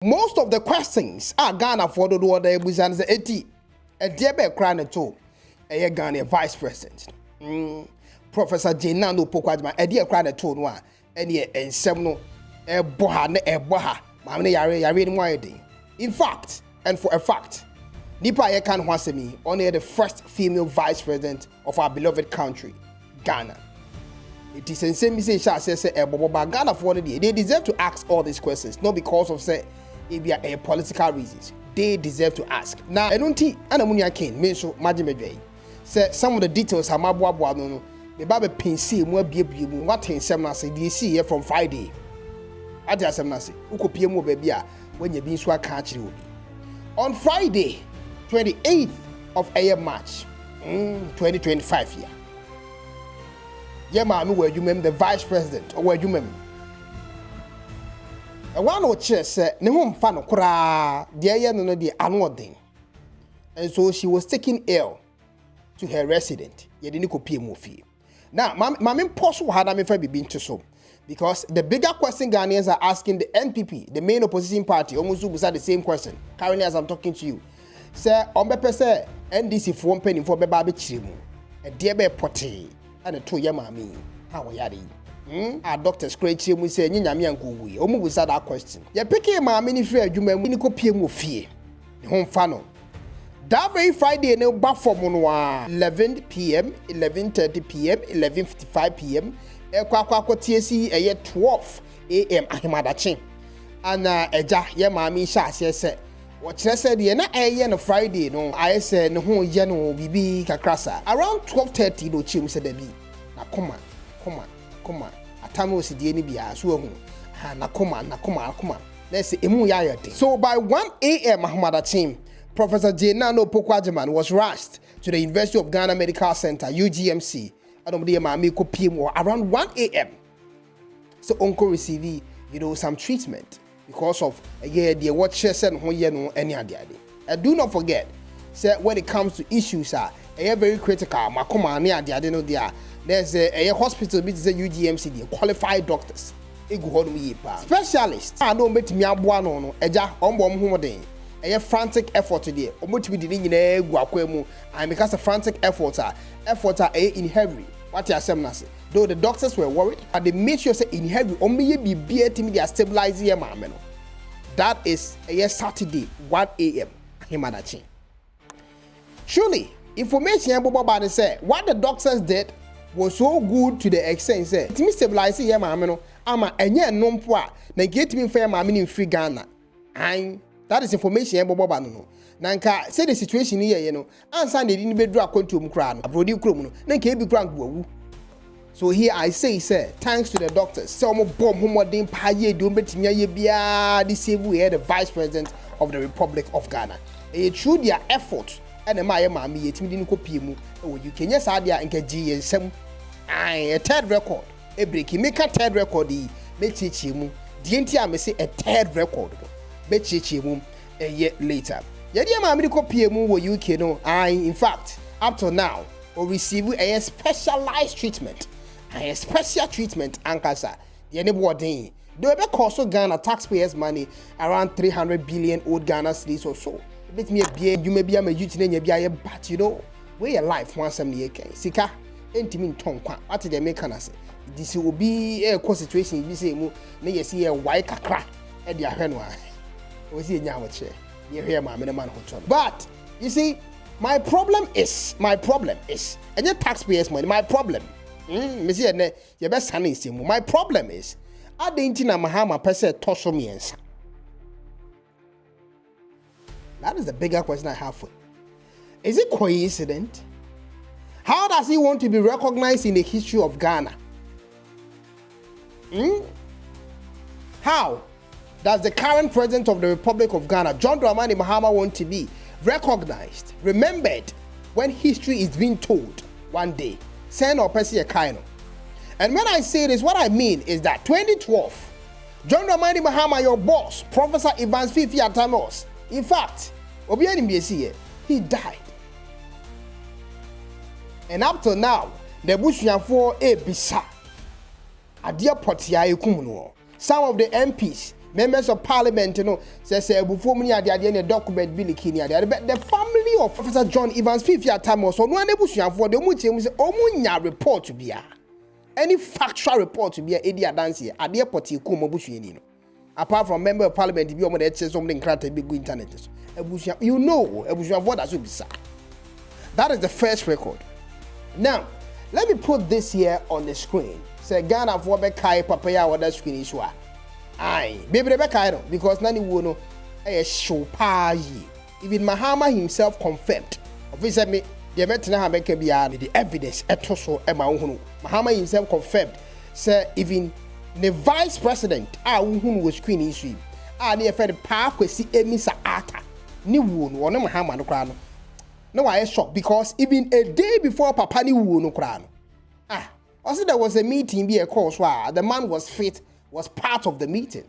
Most of the questions are Ghana for the order Busan's 80. A dear bear crying at all. A Ghana vice president. Professor Naana Opoku Aggyeman, a dear crying at all. And yet, and seminal a boha. Mamma Yari winding. In fact, and for a fact, Nipa Yekan Wasemi, only the first female vice president of our beloved country, Ghana. It is in same say Ghana for the day. They deserve to ask all these questions, not because of say a political reasons. They deserve to ask. Now, I don't think Anamunia King means so Majimedway. Say some of the details are Mabwa no. The Babe Pinsi more be what in Semnasi DC here from Friday. Adia Semnasi, Uko PMO baby when you be so country will be. On Friday, 28th of March, 2025 here. Yeah, ma'am, where you the vice president, or where you remember. A one or chess said, no home fan of cra, dear no the annual thing. And so she was taken ill to her resident, yet didn't copy movie. Now, Mammy Possible had I been to so. Because the bigger question Ghanaians are asking the NPP, the main opposition party, almost beside the same question, currently as I'm talking to you. Sir, on Bepe NDC for 1 penny for Baby Chimu, a dear bear potty, and a 2 yamami. How are you? Our doctor scratch him, we say, Yami and Gui, almost beside that question. You're picking my mini fair, you may win copy of fear. The home funnel. That very Friday, no buffer monwa 11 p.m., 11:30 p.m., 11:55 p.m. TSC a 12 a.m. Ahimadachi. And eja ye mami sha say what said ye na no Friday no I say no ho ye no bibi kakrasa around 12:30 no chim said be na come on atamo si die ni bia so hu ha na come on let's say emu ya yete. So by 1 a.m. Ahimadachi, Professor Naana Opoku Aggyeman was rushed to the University of Ghana Medical Center UGMC around 1 a.m. So Uncle received, some treatment because of the watchers and any other. And do not forget, when it comes to issues very critical. There's a hospital which is a UGMC, qualified doctors. Specialists. I know me a frantic effort today. And because of frantic efforts are in heavy. What you are though the doctors were worried, but they made sure say in heavy only be beating they are stabilizing your man. That is a Saturday, 1 a.m. Himadachi. Surely, information about the say what the doctors did was so good to the extent say it me stabilizing your man. Ama enye nompoa na get me fair man in free Ghana. And that is information about no. Nanka say the situation here, answer they didn't be draw control crown, abroad no, nanka be grand. So here I say, sir, thanks to the doctors, some bomb whom they pay do betia this the vice president of the Republic of Ghana. It through their effort and my mammy yet didn't copy mu. Oh, you can yes idea and get G and some a third record. A break make a third record, make him. The entire may say a third record. Bet him a year later. Yadi medical PMU were UK no. In fact, up to now, will receive a specialized treatment. A special treatment ankasa. The anybody. Do ever cost Ghana taxpayers' money around 300 billion old Ghana cedis or so. Bet me a beer, you may be a youth in your but where your life once some year can. Sika, intimate tongue. What did they make an answer? This will be a situation if you say, may see a white crack at your henwa. Was he now a chair? You hear my man hotel. But you see, my problem is, and your taxpayers' money, my problem. Monsieur, your best honey is my problem is, I didn't know Mahama per se torso me and that is the bigger question I have for you. Is it coincident? How does he want to be recognized in the history of Ghana? How does the current president of the Republic of Ghana, John Dramani Mahama, want to be recognized, remembered when history is being told one day? Send or Percy a kind. And when I say this, what I mean is that 2012, John Dramani Mahama, your boss, Professor Evans Fifi Atamos, in fact, he died. And up to now, the Bushyan for a bisa. Adia Potia Ekumuno. Some of the MPs, members of parliament, says before me at the document Billy Kini. But the family of Professor John Evans Fifia Tamos, so no one for the Mutia report to be any factual report to be a Edia dance here at the airport. Apart from member of parliament, if you want to something crafted, big internet. You know, what that should be sad. That is the first record. Now, let me put this here on the screen. Say Ghana for Bekai Papaya or that screen is why. Aye, baby Bekai, because none will know a show payi. Even Mahama himself confirmed. Obviously, me, the Metina Hameka beyond the evidence at Toso and Mahama himself confirmed. Say, even the vice president, who was screen issue, they fed park with see Emisa Ata. Ni woon or no Mahama no crown. No, I was shocked because even a day before Papa ni woon no crown. Also there was a meeting be a course where the man was fit, was part of the meeting.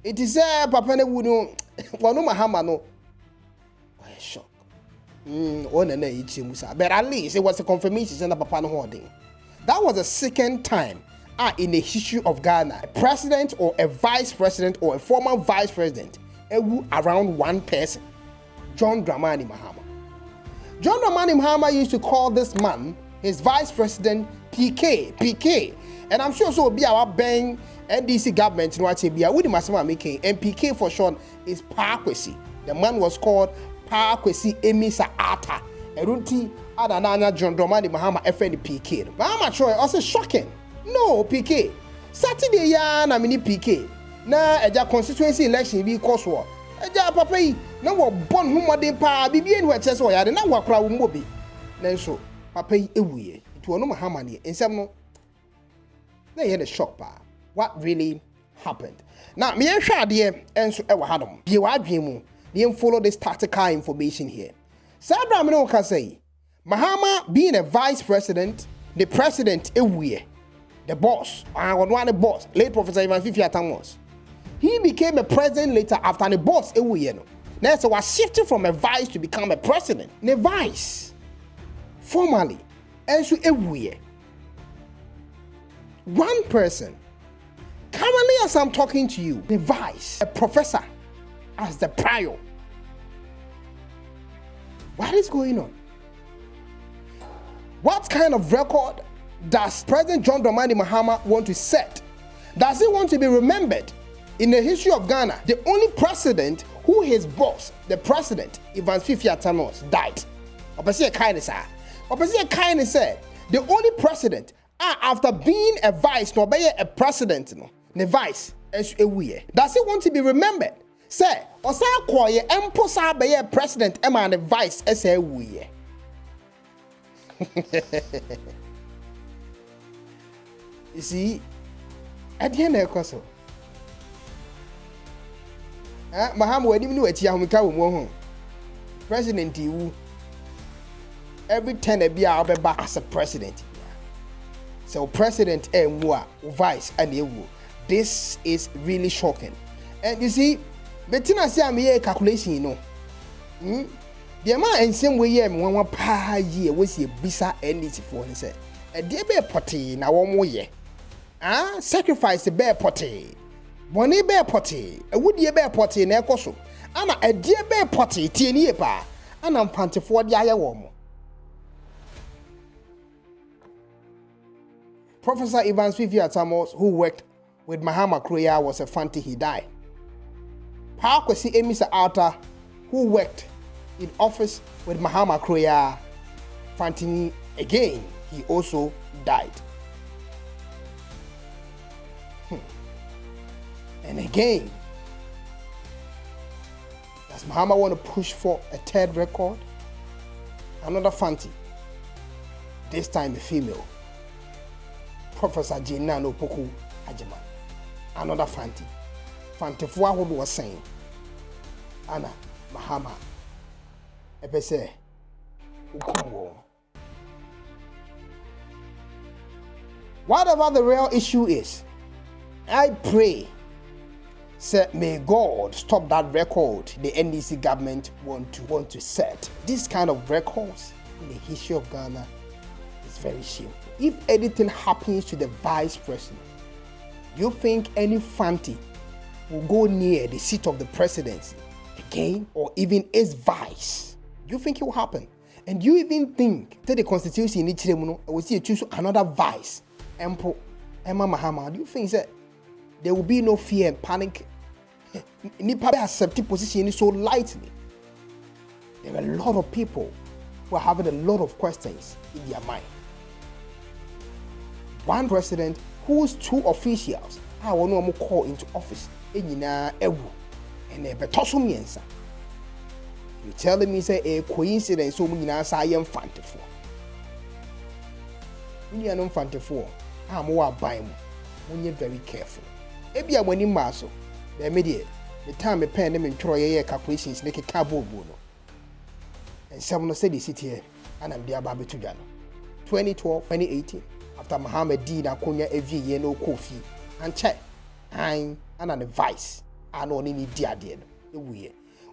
It is Papa ni woon no Mahama no. I was shocked. But at least it was a confirmation that Papa no holding. That was the second time in the history of Ghana, a president or a vice president or a former vice president around one person. John Dramani Mahama. John Dramani Mahama used to call this man, his vice president, PK. And I'm sure so will be our bang NDC government in what be with the making. And PK for short is Parkwesi. The man was called Parkwesi Emisa Ata. Erunti Adananya John Dramani Mahama FN PK. Mahama Troy also shocking. No, PK. Saturday ya na mini PK. Na eja constituency election be course war. Eja papa yi na wo bon hu modern pa bibie no eche so ya de na wakra wo mobi. Na so papa yi ewuye. Itu ono Mahama ne ensem no. Na ye the shock pa. What really happened? Now me hwa ade enso e wa hadom. Bie wa adwen mu. Dey follow this tactical information here. Sabra me no ka say Mahama being a vice president, the president ewuye. The boss, the boss, late Professor Ivan Fifia Tamos. He became a president later after the boss. Now, so was shifted from a vice to become a president. The vice, formally, and so one person. Currently, as I'm talking to you, the vice, a professor, as the prior. What is going on? What kind of record does President John Dramani Mahama want to set? Does he want to be remembered in the history of Ghana? The only president who his boss, the president, Evans Fifia Tamos, died. Opposite kindness said, the only president, after being a vice, no be a president, no, the vice, does he want to be remembered? Say, Osa Koye, Emposa be a president, Emma and the vice, S.A. You see, at the end of the course, Mahama, we didn't know what you have President, you every 10 a year I'll be back as a president. So, president and vice and you. This is really shocking. And you see, Bettina say I'm here calculation, you know. The amount and same way, one pa year was a bisa NDC for he said. A dear bear potty now 1 more year. Sacrifice the bear potty. Bonnie bear potty, a wood year bear potty in Ecoso. And a dear bear potty, TNE pa, and I'm panty for the aya warm. Professor Evans Fifia Tamos, who worked with Mahama Kroya, was a fanti he died. Parkwesi Emisa Ata, who worked in office with Mahama Kroya, Fantini again, he also died. And again, does Mahama want to push for a third record? Another Fanti, this time a female, Professor Naana Opoku Aggyeman. Another Fanti. Fanti Fuahud was saying, Anna, Mahama, Ebese, Ukumwo. Whatever the real issue is, I pray, say, may God stop that record the NDC government want to set. This kind of records in the history of Ghana is very shameful. If anything happens to the vice president, you think any Fanti will go near the seat of the presidency again, or even its vice? Do you think it will happen? And do you even think that the constitution in Chile will see choose another vice? Emma Mahama, do you think that there will be no fear and panic? Nipa accept the position so lightly. There are a lot of people who are having a lot of questions in their mind. One president whose 2 officials I want to call into office, and you telling me say a coincidence so many answer I am fantiful. When you are not fantiful, I'm more buying when you're very careful. Maybe I went in Maso, the media, the time a pen them in Troy calculations like a cabo bono. And someone said the city and I'm there Baby Tujano. 2012, 2018, after Mahama did and Konya every year no coffee and check, and an advice. I know any dear dear.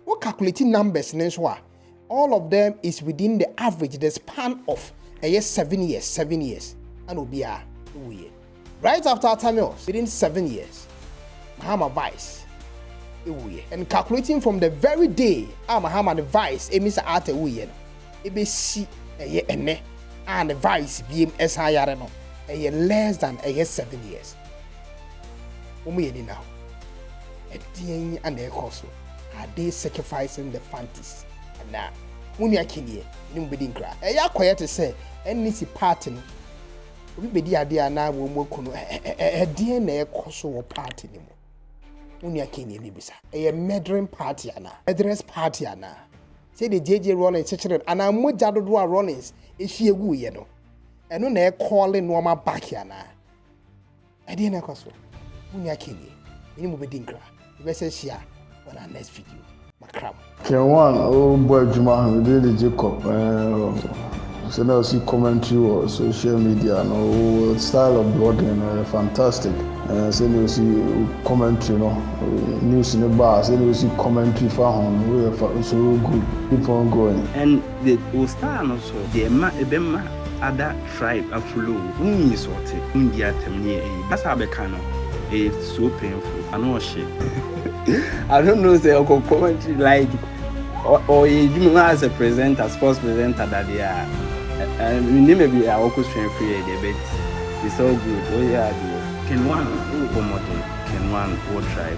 What calculating numbers all of them is within the average, the span of a year 7 years, 7 years, and will be a weird. Right after Tamios, within 7 years, Mahama vice, and calculating from the very day Mahama vice, a Mr. Arte weird, it be see a year and the vice being as higher a year less than a year 7 years. Now, a day and their cost. Are they sacrificing the fantasy? And now, when you are kidding, you know, being cry. I are quiet to say, any party. We be the idea now, we will come a DNA cost or party. When you are kidding, a murdering party, a dress party. Say the JJ Rollins, and I'm more Jadodua Rollins, is she a woo, you know, and when they're calling Wama back here now. I didn't know. When you are kidding, you know, being cry. You say, share. On our next video, Macram. K1ng Ghana DR0PS. So now see commentary or social media and style of blogging fantastic. So now see commentary news in the bar. So now see commentary for home. So good. Keep on going. And the style also the other tribe follow. Is sorted. India terminate. That's how they can. It's so painful. I know shit. I don't know say Uncle commentary like or you as a presenter, sports presenter that they are. And we name maybe our Uncle strength free a bit. It's all good. Oh yeah, K1ng will try.